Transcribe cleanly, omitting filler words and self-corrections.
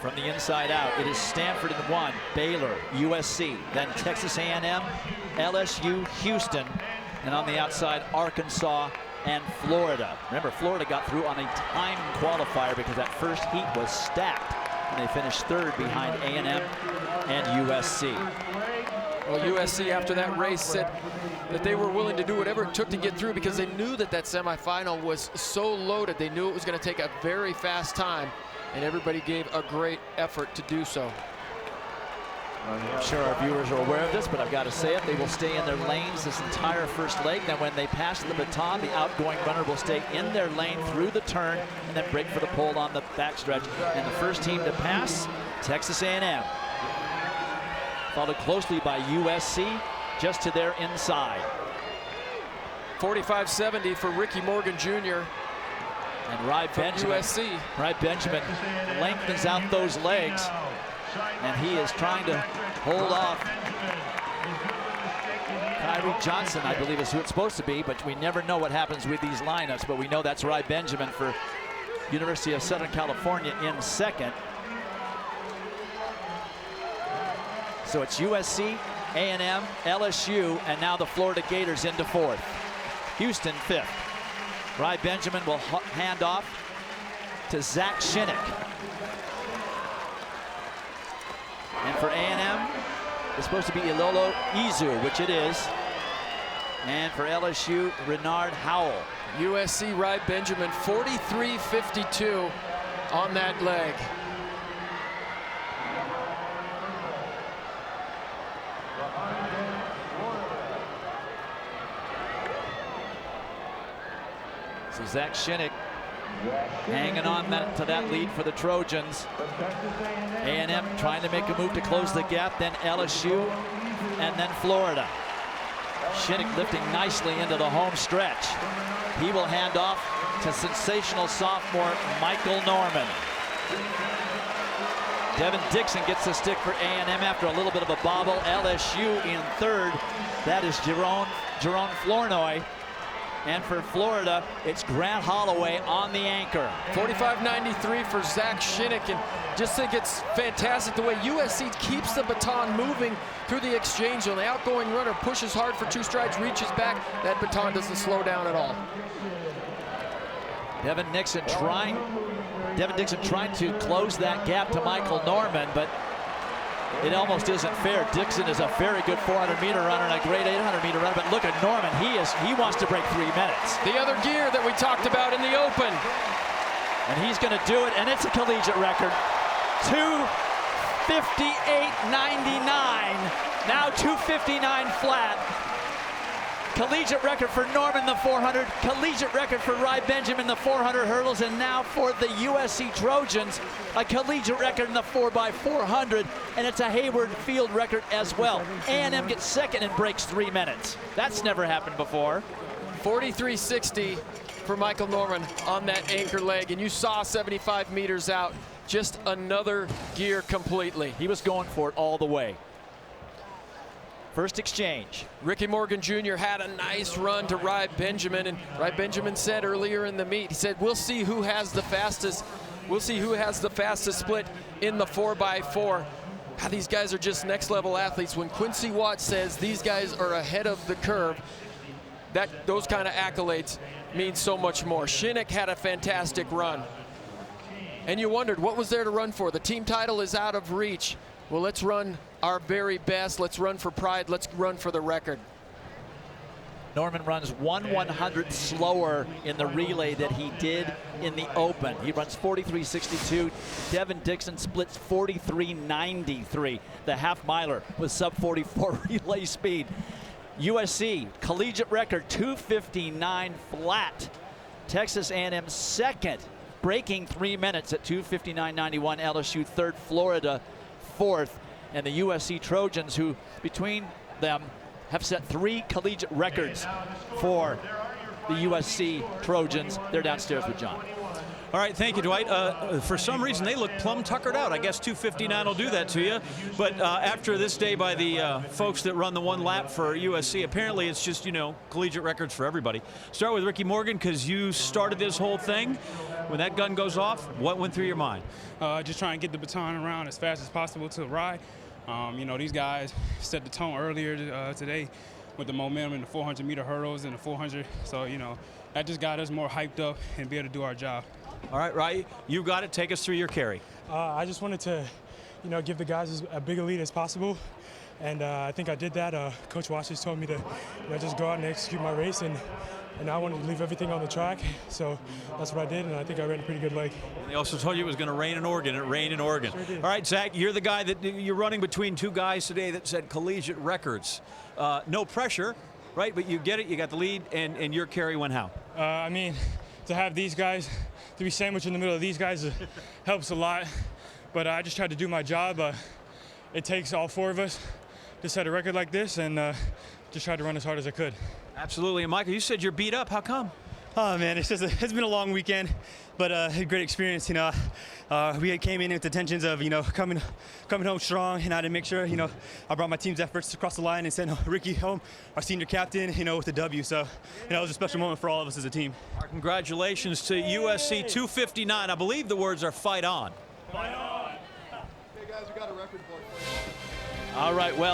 From the inside out, it is Stanford in 1, Baylor, USC, then Texas A&M, LSU, Houston, and on the outside, Arkansas and Florida. Remember, Florida got through on a timed qualifier because that first heat was stacked, and they finished 3rd behind A&M and USC. Well, USC after that race said that they were willing to do whatever it took to get through because they knew that that semifinal was so loaded. They knew it was going to take a very fast time, and everybody gave a great effort to do so. I'm sure our viewers are aware of this, but I've got to say it. They will stay in their lanes this entire first leg. Then when they pass the baton, the outgoing runner will stay in their lane through the turn and then break for the pole on the backstretch. And the first team to pass, Texas A&M. Followed closely by USC, just to their inside. 45.70 for Ricky Morgan Jr. And Ry Benjamin, USC. Ry Benjamin lengthens out those legs, and he is trying to hold off Kyrie Johnson, I believe is who it's supposed to be, but we never know what happens with these lineups. But we know that's Ry Benjamin for University of Southern California in 2nd. So it's USC, A&M, LSU, and now the Florida Gators into 4th. Houston 5th. Ry Benjamin will hand off to Zach Shinnick. And for A&M, it's supposed to be Ilolo Izu, which it is. And for LSU, Renard Howell. USC Ry Benjamin, 43.52 on that leg. So Zach Shinnick hanging on to that lead for the Trojans. A&M trying to make a move to close the gap, then LSU, and then Florida. Shinnick lifting nicely into the home stretch. He will hand off to sensational sophomore Michael Norman. Devin Dixon gets the stick for A&M after a little bit of a bobble. LSU in 3rd. That is Jerome Flournoy. And for Florida, it's Grant Holloway on the anchor. 45.93 for Zach Shinnick, and just think it's fantastic the way USC keeps the baton moving through the exchange zone. The outgoing runner pushes hard for 2 strides, reaches back. That baton doesn't slow down at all. Devin Dixon trying to close that gap to Michael Norman, but it almost isn't fair. Dixon is a very good 400-meter runner and a great 800-meter runner, but look at Norman. He wants to break 3 minutes. The other gear that we talked about in the open. And he's going to do it, and it's a collegiate record. 2:58.99. Now 2:59 flat. Collegiate record for Norman, the 400. Collegiate record for Ry Benjamin, the 400 hurdles. And now for the USC Trojans, a collegiate record in the 4x400. And it's a Hayward Field record as well. A&M gets 2nd and breaks 3 minutes. That's never happened before. 43.60 for Michael Norman on that anchor leg. And you saw 75 meters out. Just another gear completely. He was going for it all the way. First exchange. Ricky Morgan Jr. had a nice run to Ry Benjamin, and Ry Benjamin said earlier in the meet, he said, we'll see who has the fastest split in the 4x4. These guys are just next level athletes. When Quincy Watts says these guys are ahead of the curve, those kind of accolades mean so much more. Shinnick had a fantastic run. And you wondered, what was there to run for? The team title is out of reach. Well, let's run our very best. Let's run for pride. Let's run for the record. Norman runs 1/100th slower in the relay than he did in the open. He runs 43.62. Devin Dixon splits 43.93. The half miler with sub 44 relay speed. USC collegiate record 2:59 flat. Texas A&M 2nd, breaking 3 minutes at 2:59.91. LSU 3rd, Florida 4th, and the USC Trojans, who between them have set 3 collegiate records for the USC Trojans. They're downstairs with John. All right, thank you, Dwight. For some reason, they look plumb tuckered out. I guess 2:59 will do that to you. But after this day by the folks that run the one lap for USC, apparently it's just, collegiate records for everybody. Start with Ricky Morgan, because you started this whole thing. When that gun goes off, what went through your mind? Just trying to get the baton around as fast as possible to ride. These guys set the tone earlier today with the momentum in the 400-meter hurdles and the 400. So, that just got us more hyped up and be able to do our job. All right, Rye, you got it. Take us through your carry. I just wanted to, give the guys as big a lead as possible. And I think I did that. Coach Watches told me to just go out and execute my race. And I wanted to leave everything on the track. So that's what I did, and I think I ran a pretty good leg. They also told you it was going to rain in Oregon. It rained in Oregon. Sure did. All right, Zach, you're the guy that you're running between two guys today that said collegiate records. No pressure, right? But you get it. You got the lead, and your carry went how? To have these guys, to be sandwiched in the middle of these guys helps a lot. But I just tried to do my job. It takes all four of us to set a record like this, and just tried to run as hard as I could. Absolutely. And Michael, you said you're beat up. How come? Oh man, it's been a long weekend, but a great experience. We came in with the tensions of coming home strong, and I had to make sure I brought my team's efforts across the line and sent Ricky home, our senior captain, with the W. So it was a special moment for all of us as a team. Our congratulations to USC 259. I believe the words are fight on. Fight on. Hey guys, we got a record board for you. All right, well.